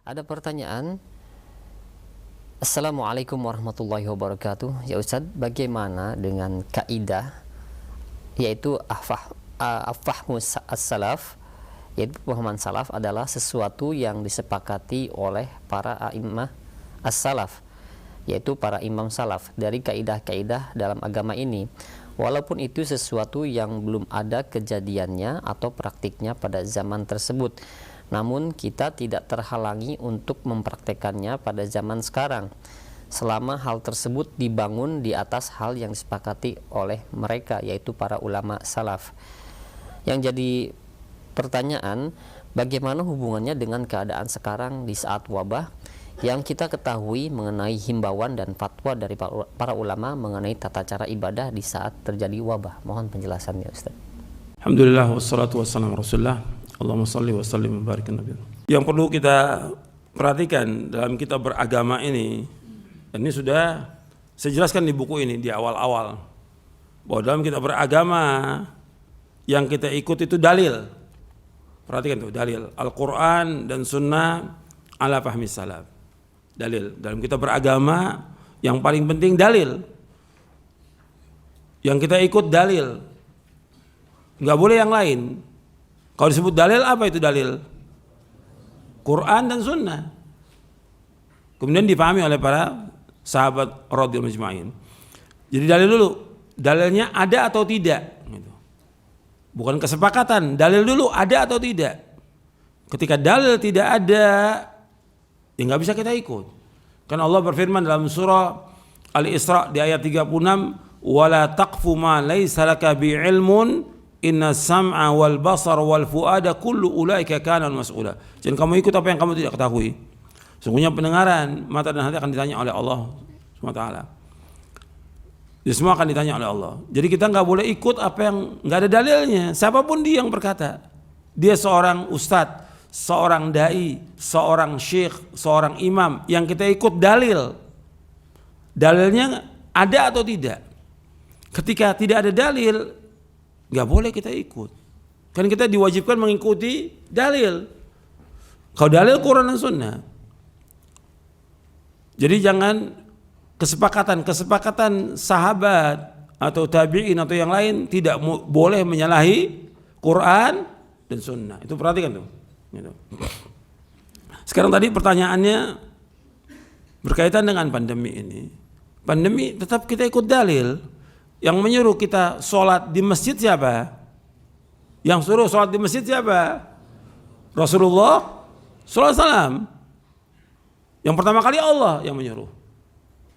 Ada pertanyaan. Assalamualaikum warahmatullahi wabarakatuh. Ya Ustadz, bagaimana dengan kaidah yaitu afahmus as-salaf, yaitu pemahaman salaf adalah sesuatu yang disepakati oleh para a'immah as-salaf, yaitu para imam salaf dari kaidah-kaidah dalam agama ini, walaupun itu sesuatu yang belum ada kejadiannya atau praktiknya pada zaman tersebut, namun kita tidak terhalangi untuk mempraktekannya pada zaman sekarang selama hal tersebut dibangun di atas hal yang disepakati oleh mereka, yaitu para ulama salaf. Yang jadi pertanyaan, bagaimana hubungannya dengan keadaan sekarang di saat wabah yang kita ketahui mengenai himbauan dan fatwa dari para ulama mengenai tata cara ibadah di saat terjadi wabah? Mohon penjelasannya, Ustaz. Alhamdulillah wassalatu wassalamu rasulullah. Allahumma salli wa sallim wa barik nabi. Yang perlu kita perhatikan dalam kita beragama ini sudah saya jelaskan di buku ini di awal-awal, bahwa dalam kita beragama yang kita ikut itu dalil. Perhatikan tuh, dalil Al-Quran dan Sunnah ala fahmi salaf. Dalil dalam kita beragama yang paling penting dalil. Yang kita ikut dalil, nggak boleh yang lain. Kalau disebut dalil, apa itu dalil? Quran dan Sunnah. Kemudian dipahami oleh para sahabat radhiyallahu ajma'in. Jadi dalil dulu, dalilnya ada atau tidak. Bukan kesepakatan, dalil dulu ada atau tidak. Ketika dalil tidak ada, ya nggak bisa kita ikut. Kan Allah berfirman dalam surah Al-Isra di ayat 36, "Wala taqfu ma laysa laka bi'ilmun inna sam'a wal basar wal fuada kullu ulaika kana mas'ula." Jangan kamu ikut apa yang kamu tidak ketahui. Sungguhnya pendengaran, mata dan hati akan ditanya oleh Allah SWT. Ya, semua akan ditanya oleh Allah. Jadi kita nggak boleh ikut apa yang nggak ada dalilnya. Siapapun dia yang berkata, dia seorang ustadz, seorang dai, seorang syekh, seorang imam, yang kita ikut dalil. Dalilnya ada atau tidak? Ketika tidak ada dalil, nggak boleh kita ikut. Kan kita diwajibkan mengikuti dalil. Kalau dalil Quran dan Sunnah. Jadi jangan kesepakatan sahabat atau tabi'in atau yang lain tidak boleh menyalahi Quran dan Sunnah. Itu perhatikan tuh. Gitu. Sekarang tadi pertanyaannya berkaitan dengan pandemi ini. Pandemi tetap kita ikut dalil. Yang menyuruh kita sholat di masjid siapa? Yang suruh sholat di masjid siapa? Rasulullah sallallahu alaihi wasallam. Yang pertama kali Allah yang menyuruh.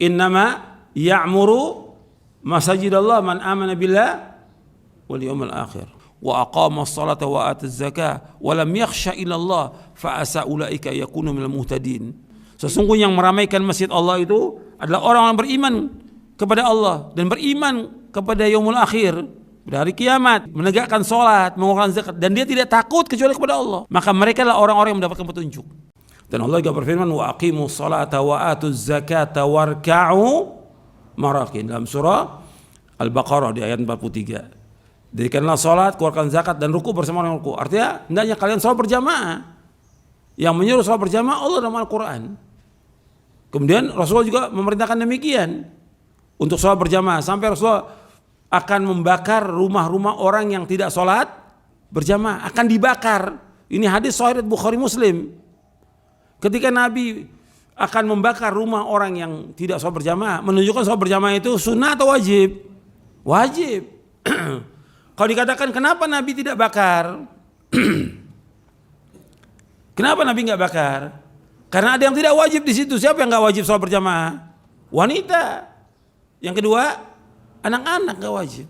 Innama ya'muru masajidallah man amana billah wal yawmil akhir wa aqama as-salata wa ata az-zakah wa lam yakhsha illa Allah fa asa ulaika yakunu minal muhtadin. Sesungguhnya yang meramaikan masjid Allah itu adalah orang-orang beriman kepada Allah dan beriman kepada yaumul akhir, pada hari kiamat, menegakkan sholat, mengeluarkan zakat, dan dia tidak takut kecuali kepada Allah. Maka mereka lah orang-orang yang mendapatkan petunjuk. Dan Allah juga berfirman, wa aqimus sholata wa atuz zakata warka'u marakin, dalam surah Al-Baqarah di ayat 43. Dirikanlah sholat, keluarkan zakat, dan ruku bersama orang ruku. Artinya hendaknya kalian sholat berjamaah. Yang menyuruh sholat berjamaah Allah dalam Al-Quran. Kemudian Rasulullah juga memerintahkan demikian untuk sholat berjamaah, sampai Rasulullah akan membakar rumah-rumah orang yang tidak sholat berjamaah, akan dibakar. Ini hadis sahih Bukhari Muslim. Ketika Nabi akan membakar rumah orang yang tidak sholat berjamaah, menunjukkan sholat berjamaah itu sunnah atau wajib? Wajib. Kalau dikatakan kenapa Nabi tidak bakar? Kenapa Nabi nggak bakar? Karena ada yang tidak wajib di situ. Siapa yang nggak wajib sholat berjamaah? Wanita. Yang kedua, anak-anak nggak wajib.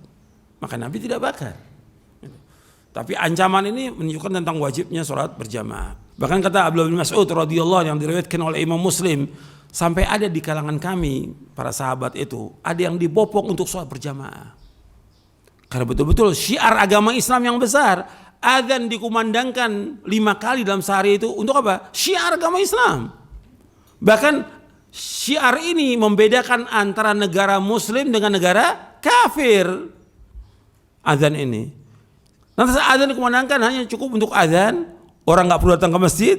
Maka Nabi tidak bakar. Tapi ancaman ini menunjukkan tentang wajibnya sholat berjamaah. Bahkan kata Abdullah bin Mas'ud radhiyallahu yang diriwayatkan oleh Imam Muslim, sampai ada di kalangan kami para sahabat itu ada yang dibopong untuk sholat berjamaah. Karena betul-betul syiar agama Islam yang besar, azan dikumandangkan 5 kali dalam sehari itu untuk apa? Syiar agama Islam. Bahkan syiar ini membedakan antara negara Muslim dengan negara kafir. Azan ini. Nanti azan dikumandangkan hanya cukup untuk azan, orang nggak perlu datang ke masjid.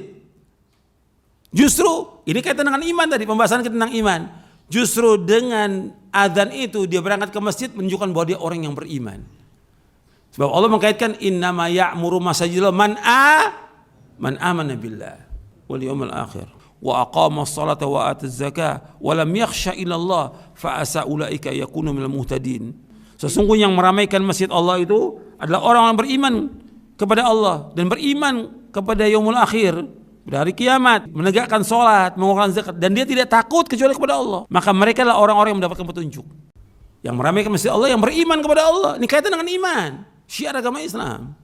Justru ini kaitan dengan iman tadi, pembahasan kita tentang iman. Justru dengan adzan itu dia berangkat ke masjid menunjukkan bahwa dia orang yang beriman. Sebab Allah mengkaitkan innama ya'muru masajidallah man amana billah wal yawmil akhir wa aqama as-salata wa ata az-zakah wa lam yakhsha illa Allah fa asa ulaika yakunu minal muhtadin. Sesungguhnya yang meramaikan masjid Allah itu adalah orang yang beriman kepada Allah dan beriman kepada yaumul akhir, pada hari kiamat, menegakkan salat, mengeluarkan zakat, dan dia tidak takut kecuali kepada Allah. Maka mereka adalah orang-orang yang mendapatkan petunjuk. Yang meramaikan masjid Allah yang beriman kepada Allah. Ini kaitan dengan iman, syiar agama Islam.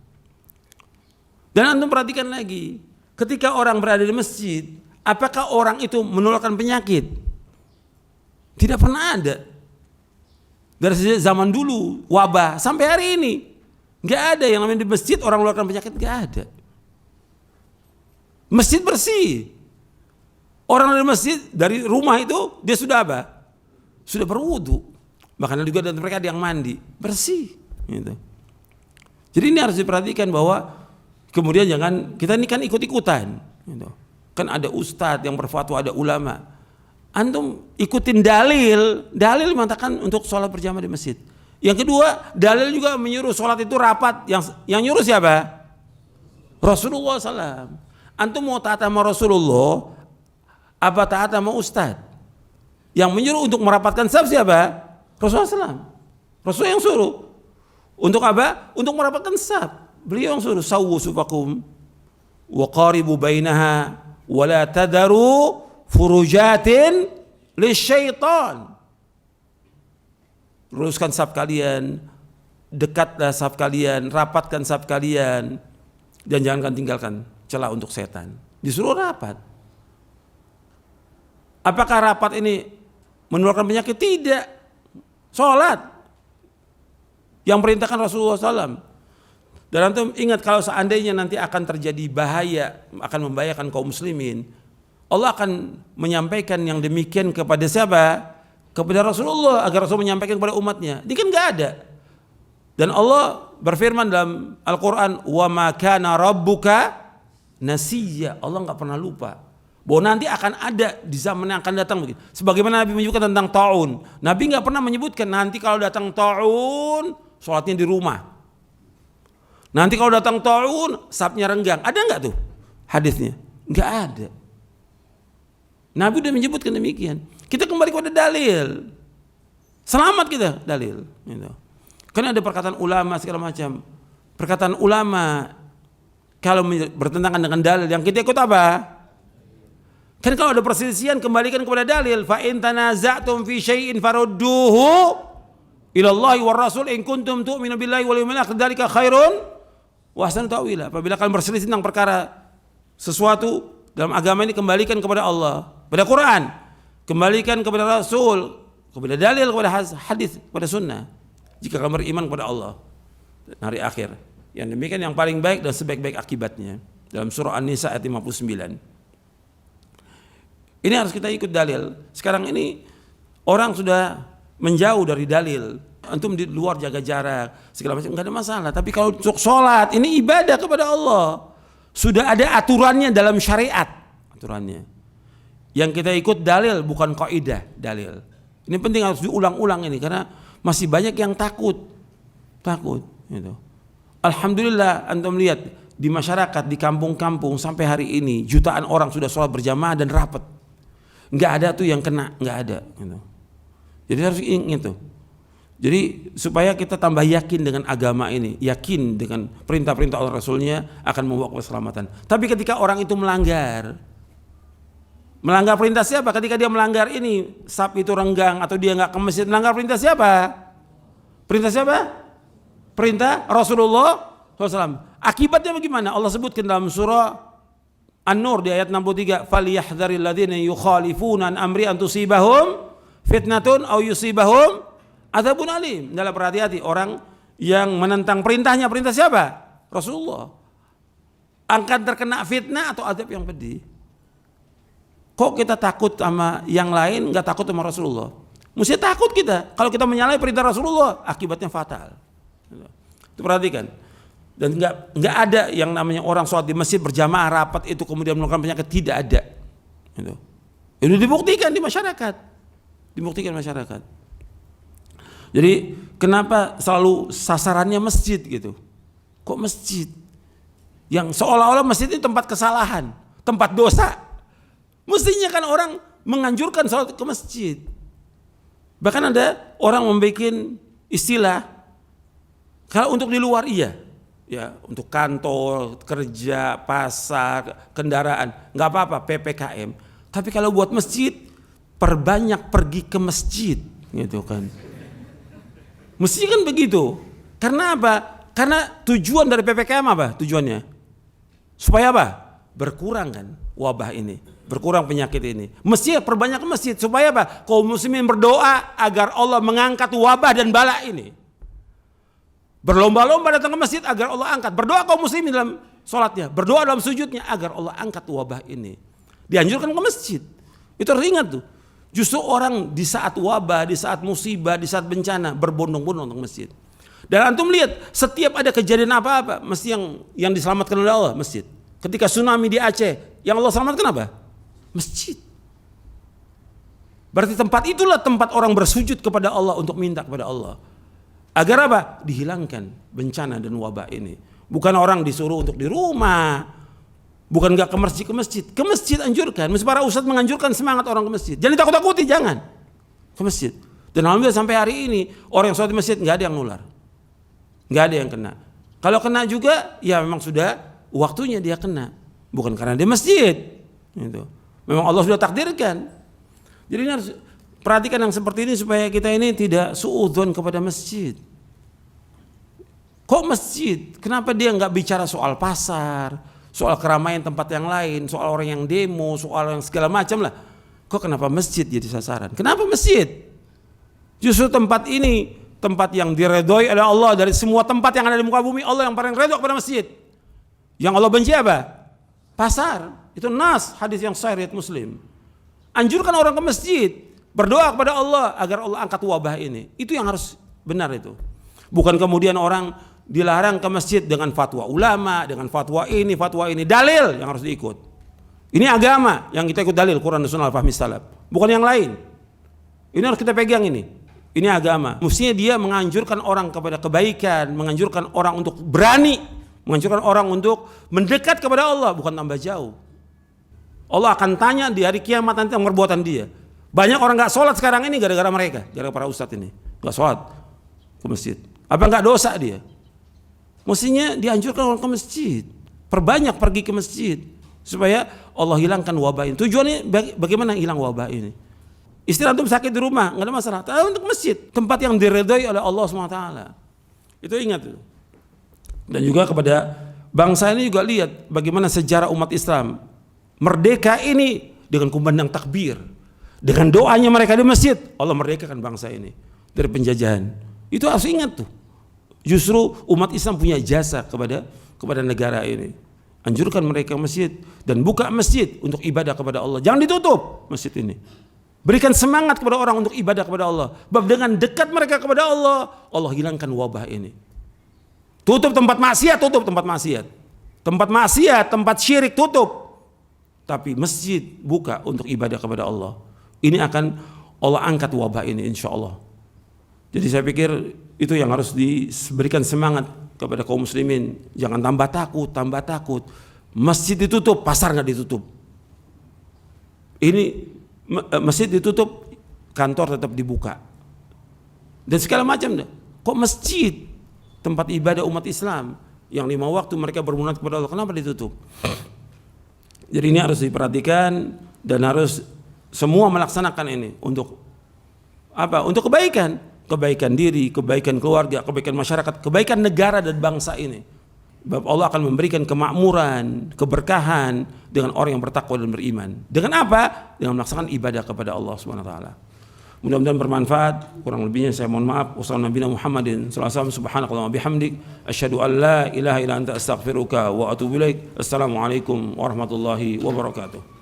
Dan antum perhatikan lagi, ketika orang berada di masjid, apakah orang itu menularkan penyakit? Tidak pernah ada. Dari sejak zaman dulu, wabah, sampai hari ini. Nggak ada yang namanya di masjid orang menularkan penyakit, nggak ada. Masjid bersih. Orang dari masjid, dari rumah itu, dia sudah apa? Sudah berwudu. Bahkan juga dari mereka ada yang mandi. Bersih. Gitu. Jadi ini harus diperhatikan bahwa kemudian jangan, kita ini kan ikut-ikutan. Gitu. Kan ada ustadz yang berfatwa, ada ulama. Antum ikutin dalil mengatakan untuk sholat berjamaah di masjid. Yang kedua, dalil juga menyuruh sholat itu rapat. Yang nyuruh siapa? Rasulullah SAW. Antum mau taat sama Rasulullah, apa taat sama ustadz? Yang menyuruh untuk merapatkan saf siapa? Rasulullah SAW. Rasulullah yang suruh. Untuk apa? Untuk merapatkan saf. Beliau yang suruh, sawwu sufakum wa qaribu bainaha wa la tadaru furujatin lisyaitan. Luruskan saf kalian, dekatlah saf kalian, rapatkan saf kalian, dan jangan tinggalkan celah untuk setan. Disuruh rapat. Apakah rapat ini menularkan penyakit? Tidak. Sholat yang perintahkan Rasulullah SAW. Dan antum ingat, kalau seandainya nanti akan terjadi bahaya, akan membahayakan kaum muslimin, Allah akan menyampaikan yang demikian kepada siapa? Kepada Rasulullah, agar Rasul menyampaikan kepada umatnya. Ini kan nggak ada. Dan Allah berfirman dalam Al-Quran, wa ma kana rabbuka nasiya. Allah nggak pernah lupa bahwa nanti akan ada di zaman yang akan datang begitu. Sebagaimana Nabi menyebutkan tentang taun, Nabi nggak pernah menyebutkan nanti kalau datang taun sholatnya di rumah. Nanti kalau datang taun safnya renggang. Ada nggak tuh hadisnya? Nggak ada. Nabi udah menyebutkan demikian. Kita kembali kepada dalil. Selamat kita dalil. Karena ada perkataan ulama segala macam. Perkataan ulama kalau bertentangan dengan dalil, yang kita ikut apa? Kan kalau ada perselisihan, kembalikan kepada dalil. Fa in tanaza'tum fi syai'in farudduhu ila Allahi war Rasul in kuntum tu'minu billahi wal yawmil akhir, dzalika khairun wa ahsanu ta'wila. Apabila kalian berselisih tentang perkara sesuatu dalam agama ini, kembalikan kepada Allah, pada Quran, kembalikan kepada Rasul, kepada dalil, kepada hadis, kepada sunnah. Jika kalian beriman kepada Allah dan hari akhir, yang demikian yang paling baik dan sebaik-baik akibatnya. Dalam surah An-Nisa ayat 59. Ini harus kita ikut dalil. Sekarang ini orang sudah menjauh dari dalil. Antum di luar jaga jarak segala macam, nggak ada masalah. Tapi kalau untuk sholat, ini ibadah kepada Allah, sudah ada aturannya dalam syariat. Aturannya yang kita ikut dalil, bukan kaidah, dalil. Ini penting, harus diulang-ulang ini, karena masih banyak yang takut gitu. Alhamdulillah antum lihat di masyarakat, di kampung-kampung sampai hari ini jutaan orang sudah sholat berjamaah dan rapat. Nggak ada tuh yang kena, nggak ada gitu. Jadi harus ingat tuh. Jadi supaya kita tambah yakin dengan agama ini, yakin dengan perintah-perintah Allah Rasulnya akan membawa keselamatan. Tapi ketika orang itu melanggar perintah siapa? Ketika dia melanggar ini, saf itu renggang atau dia nggak ke masjid, melanggar perintah siapa? Perintah siapa? Perintah Rasulullah SAW. Akibatnya bagaimana? Allah sebutkan dalam surah An-Nur di ayat 63, "Falyahdharil ladzina yukhalifuna an amri an tusibahum fitnatun aw yusibahum adzabun alim." Dalam berhati-hati orang yang menentang perintahnya. Perintah siapa? Rasulullah. Akan terkena fitnah atau azab yang pedih. Kok kita takut sama yang lain, nggak takut sama Rasulullah? Mesti takut kita. Kalau kita menyalahi perintah Rasulullah, akibatnya fatal. Itu perhatikan. Dan nggak ada yang namanya orang sholat di masjid berjamaah rapat itu kemudian melakukan penyakit, tidak ada. Gitu. Ini dibuktikan di masyarakat. Jadi kenapa selalu sasarannya masjid gitu? Kok masjid? Yang seolah-olah masjid itu tempat kesalahan, tempat dosa. Mestinya kan orang menganjurkan salat ke masjid. Bahkan ada orang membuat istilah, kalau untuk di luar iya, ya untuk kantor, kerja, pasar, kendaraan, nggak apa-apa PPKM. Tapi kalau buat masjid, perbanyak pergi ke masjid, gitu kan? Mesti kan begitu. Karena apa? Karena tujuan dari PPKM apa? Tujuannya supaya apa? Berkurang kan wabah ini, berkurang penyakit ini. Mesti perbanyak ke masjid supaya apa? Kaum muslimin berdoa agar Allah mengangkat wabah dan bala ini. Berlomba-lomba datang ke masjid agar Allah angkat. Berdoa kaum muslimin dalam sholatnya, berdoa dalam sujudnya agar Allah angkat wabah ini. Dianjurkan ke masjid. Itu harus ingat tuh. Justru orang di saat wabah, di saat musibah, di saat bencana berbondong-bondong untuk masjid. Dan antum lihat setiap ada kejadian apa-apa, mesti yang diselamatkan oleh Allah masjid. Ketika tsunami di Aceh, yang Allah selamatkan apa? Masjid. Berarti tempat itulah tempat orang bersujud kepada Allah untuk minta kepada Allah. Agar apa? Dihilangkan bencana dan wabah ini. Bukan orang disuruh untuk di rumah. Bukan nggak ke masjid. Ke masjid anjurkan. Mesti para ustadz menganjurkan semangat orang ke masjid. Jangan ditakut-takuti, jangan. Ke masjid. Dan alhamdulillah sampai hari ini orang yang sholat di masjid nggak ada yang nular. Nggak ada yang kena. Kalau kena juga ya memang sudah waktunya dia kena. Bukan karena dia masjid. Gitu. Memang Allah sudah takdirkan. Jadi ini harus perhatikan yang seperti ini supaya kita ini tidak suudzon kepada masjid. Kok masjid? Kenapa dia nggak bicara soal pasar? Soal keramaian tempat yang lain, soal orang yang demo, soal yang segala macam lah. Kok kenapa masjid jadi sasaran? Kenapa masjid? Justru tempat ini, tempat yang diredoi oleh Allah dari semua tempat yang ada di muka bumi, Allah yang paling redho kepada masjid. Yang Allah benci apa? Pasar. Itu nas, hadis yang sahih riwayat Muslim. Anjurkan orang ke masjid, berdoa kepada Allah agar Allah angkat wabah ini. Itu yang harus benar itu. Bukan kemudian orang dilarang ke masjid dengan fatwa ulama, dengan fatwa ini, dalil yang harus diikut. Ini agama yang kita ikut dalil Quran dan Sunnah al-Fahmi salaf, bukan yang lain. Ini harus kita pegang ini. Ini agama. Mestinya dia menganjurkan orang kepada kebaikan, menganjurkan orang untuk berani, menganjurkan orang untuk mendekat kepada Allah, bukan tambah jauh. Allah akan tanya di hari kiamat nanti tentang perbuatan dia. Banyak orang nggak sholat sekarang ini gara-gara mereka, gara-gara para ustadz ini nggak sholat ke masjid. Apa nggak dosa dia? Mestinya dianjurkan orang ke masjid, perbanyak pergi ke masjid supaya Allah hilangkan wabah ini. Tujuannya bagaimana hilang wabah ini? Istri antum sakit di rumah nggak ada masalah, tapi untuk masjid, tempat yang diredhoi oleh Allah SWT. Itu ingat. Dan juga kepada bangsa ini juga lihat bagaimana sejarah umat Islam merdeka ini dengan kumandang takbir, dengan doanya mereka di masjid, Allah merdekakan bangsa ini dari penjajahan. Itu harus ingat tuh. Justru umat Islam punya jasa kepada negara ini. Anjurkan mereka masjid dan buka masjid untuk ibadah kepada Allah. Jangan ditutup masjid ini. Berikan semangat kepada orang untuk ibadah kepada Allah. Sebab dengan dekat mereka kepada Allah, Allah hilangkan wabah ini. Tutup tempat maksiat, tutup tempat maksiat. Tempat maksiat, tempat syirik tutup. Tapi masjid buka untuk ibadah kepada Allah. Ini akan Allah angkat wabah ini insya Allah. Jadi saya pikir itu yang harus diberikan semangat kepada kaum muslimin. Jangan tambah takut. Masjid ditutup, pasar nggak ditutup. Ini masjid ditutup, kantor tetap dibuka. Dan segala macam. Kok masjid, tempat ibadah umat Islam yang 5 waktu mereka bermunajat kepada Allah, kenapa ditutup? Jadi ini harus diperhatikan dan harus semua melaksanakan ini untuk apa? Untuk kebaikan diri, kebaikan keluarga, kebaikan masyarakat, kebaikan negara dan bangsa ini. Sebab Allah akan memberikan kemakmuran, keberkahan dengan orang yang bertakwa dan beriman. Dengan apa? Dengan melaksanakan ibadah kepada Allah Subhanahu wa taala. Mudah-mudahan bermanfaat. Kurang lebihnya saya mohon maaf. Wassalamualaikum Muhammadin sallallahu alaihi wasallam, subhanakallahumma bihamdik asyhadu an la ilaha illa anta astaghfiruka wa atubu ilaik. Assalamualaikum warahmatullahi wabarakatuh.